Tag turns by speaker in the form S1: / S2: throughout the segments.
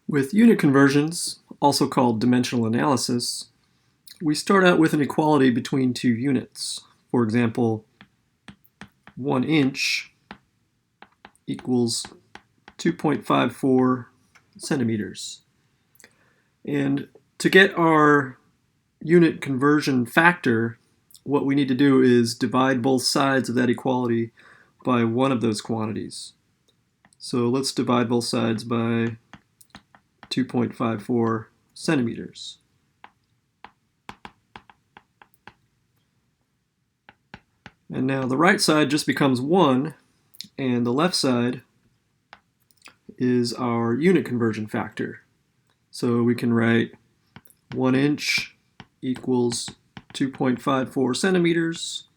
S1: With unit conversions, also called dimensional analysis, we start out with an equality between two units. For example, 1 inch equals 2.54 centimeters. And to get our unit conversion factor, what we need to do is divide both sides of that equality by one of those quantities. So let's divide both sides by 2.54 centimeters. And now the right side just becomes 1, and the left side is our unit conversion factor. So we can write 1 inch equals 2.54 centimeters.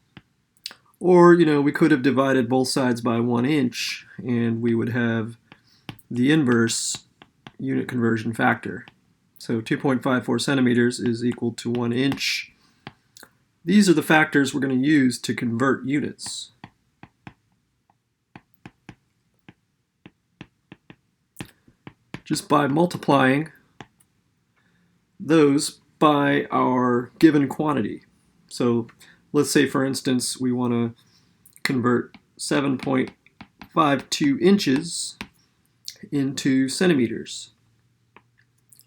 S1: Or, we could have divided both sides by 1 inch, and we would have the inverse unit conversion factor. So 2.54 centimeters is equal to 1 inch. These are the factors we're going to use to convert units. Just by multiplying those by our given quantity. So let's say, for instance, we want to convert 7.52 inches into centimeters.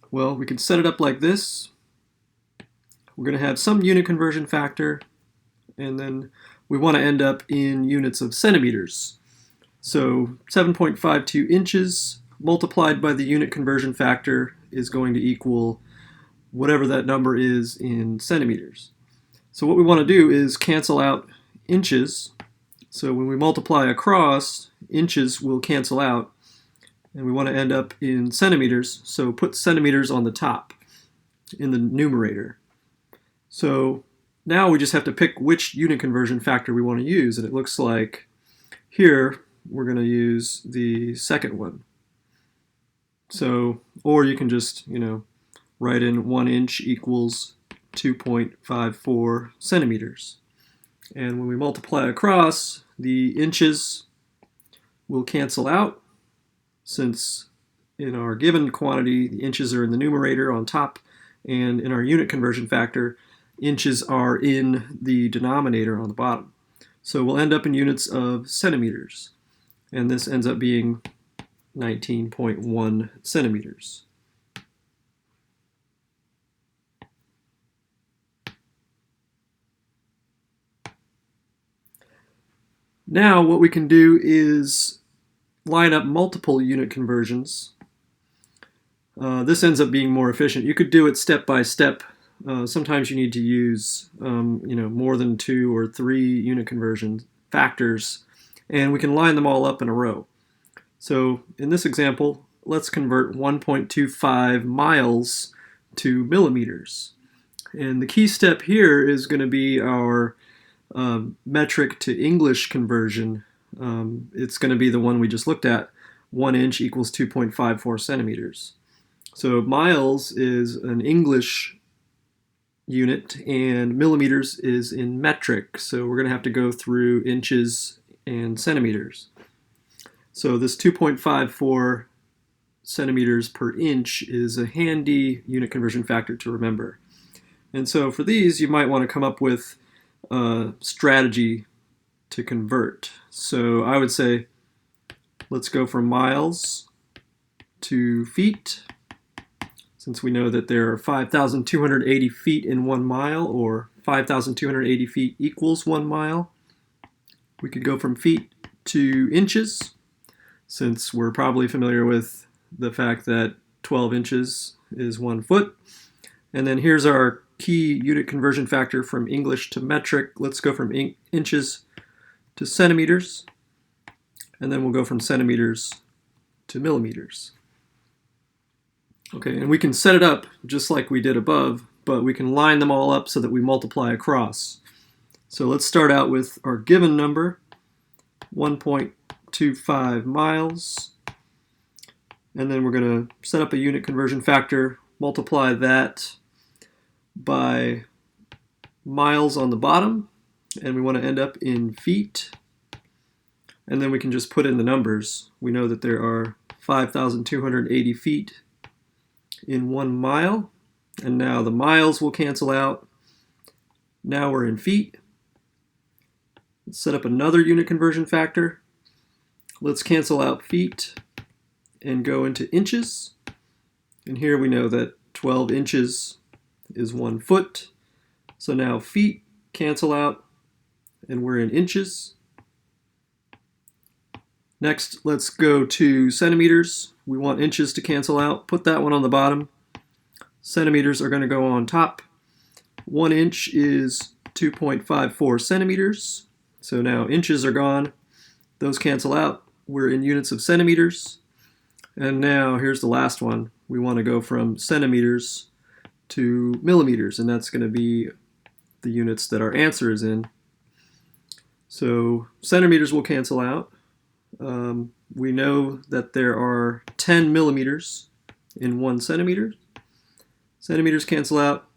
S1: Well, we can set it up like this. We're going to have some unit conversion factor, and then we want to end up in units of centimeters. So 7.52 inches multiplied by the unit conversion factor is going to equal whatever that number is in centimeters. So what we want to do is cancel out inches. So when we multiply across, inches will cancel out, and we want to end up in centimeters, so put centimeters on the top in the numerator. So now we just have to pick which unit conversion factor we want to use, and it looks like here we're going to use the second one. So, or you can just, write in 1 inch equals 2.54 centimeters. And when we multiply across, the inches will cancel out, since in our given quantity, the inches are in the numerator on top, and in our unit conversion factor, inches are in the denominator on the bottom. So we'll end up in units of centimeters, and this ends up being 19.1 centimeters. Now what we can do is line up multiple unit conversions. This ends up being more efficient. You could do it step by step. Sometimes you need to use more than 2 or 3 unit conversion factors, and we can line them all up in a row. So in this example, let's convert 1.25 miles to millimeters. And the key step here is going to be our metric to English conversion. It's going to be the one we just looked at. 1 inch equals 2.54 centimeters. So miles is an English unit, and millimeters is in metric. So we're going to have to go through inches and centimeters. So this 2.54 centimeters per inch is a handy unit conversion factor to remember. And so for these, you might want to come up with a strategy to convert. So I would say, let's go from miles to feet, since we know that there are 5,280 feet in 1 mile, or 5,280 feet equals 1 mile. We could go from feet to inches, since we're probably familiar with the fact that 12 inches is 1 foot. And then here's our key unit conversion factor from English to metric. Let's go from inches to centimeters, and then we'll go from centimeters to millimeters. Okay, and we can set it up just like we did above, but we can line them all up so that we multiply across. So let's start out with our given number, 1.25 miles, and then we're going to set up a unit conversion factor, multiply that by miles on the bottom, and we want to end up in feet, and then we can just put in the numbers. We know that there are 5,280 feet in 1 mile. And now the miles will cancel out. Now we're in feet. Let's set up another unit conversion factor. Let's cancel out feet and go into inches. And here we know that 12 inches is 1 foot. So now feet cancel out and we're in inches. Next, let's go to centimeters. We want inches to cancel out. Put that one on the bottom. Centimeters are going to go on top. 1 inch is 2.54 centimeters. So now inches are gone. Those cancel out. We're in units of centimeters. And now here's the last one. We want to go from centimeters to millimeters, and that's going to be the units that our answer is in. So centimeters will cancel out. We know that there are 10 millimeters in 1 centimeter. Centimeters cancel out.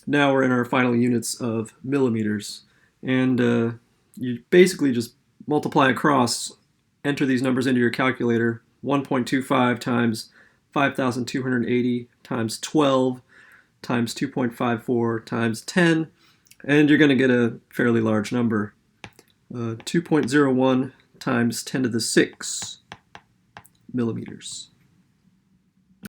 S1: Now we're in our final units of millimeters. And you basically just multiply across, enter these numbers into your calculator. 1.25 times 5,280 times 12 times 2.54 times 10, and you're going to get a fairly large number. 2.01 times 10 to the 6 millimeters.